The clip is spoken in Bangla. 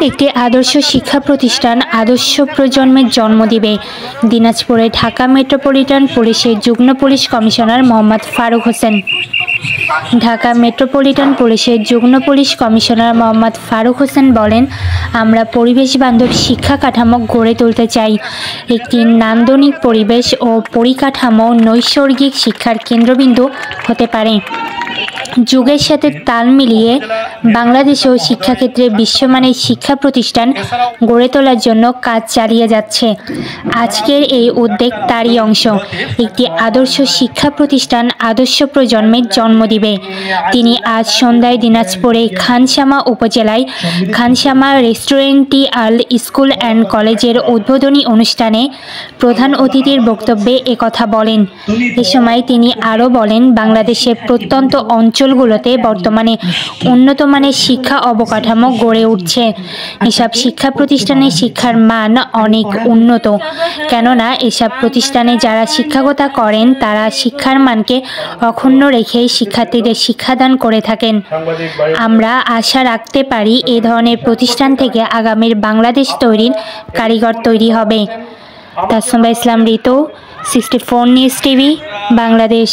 একটি আদর্শ শিক্ষা প্রতিষ্ঠান আদর্শ প্রজন্মের জন্ম দিবে। দিনাজপুরে ঢাকা মেট্রোপলিটন পুলিশের যুগ্ম police commissioner Mohammad Faruk Hossain. Dhaka metropolitan পুলিশের যুগ্ম পুলিশ কমিশনার মোহাম্মদ ফারুক হোসেন বলেন, আমরা পরিবেশ বান্ধব শিক্ষা কাঠামো গড়ে তুলতে চাই। একটি নান্দনিক পরিবেশ ও পরিকাঠামো নৈসর্গিক শিক্ষার কেন্দ্রবিন্দু হতে পারে। যুগের সাথে তাল মিলিয়ে বাংলাদেশেও শিক্ষাক্ষেত্রে বিশ্বমানের শিক্ষা প্রতিষ্ঠান গড়ে তোলার জন্য কাজ চালিয়ে যাচ্ছে। আজকের এই উদ্যোগ তারই অংশ। একটি আদর্শ শিক্ষা প্রতিষ্ঠান আদর্শ প্রজন্মের জন্ম দিবে। তিনি আজ সন্ধ্যায় দিনাজপুরে খানসামা উপজেলায় খানসামা রেস্টুরেন্টি আল স্কুল অ্যান্ড কলেজের উদ্বোধনী অনুষ্ঠানে প্রধান অতিথির বক্তব্যে একথা বলেন। এ সময় তিনি আরও বলেন, বাংলাদেশের প্রত্যন্ত অঞ্চলগুলোতে বর্তমানে উন্নত মানের শিক্ষা অবকাঠামো গড়ে উঠছে। এসব শিক্ষা প্রতিষ্ঠানের শিক্ষার মান অনেক উন্নত, কেননা এসব প্রতিষ্ঠানে যারা শিক্ষকতা করেন তারা শিক্ষার মানকে অক্ষুণ্ণ রেখেই শিক্ষার্থীদের শিক্ষাদান করে থাকেন। আমরা আশা রাখতে পারি এ ধরনের প্রতিষ্ঠান থেকে আগামীর বাংলাদেশ তৈরির কারিগর তৈরি হবে। তাসসুমা ইসলাম ঋতু, 64 নিউজ টিভি, বাংলাদেশ।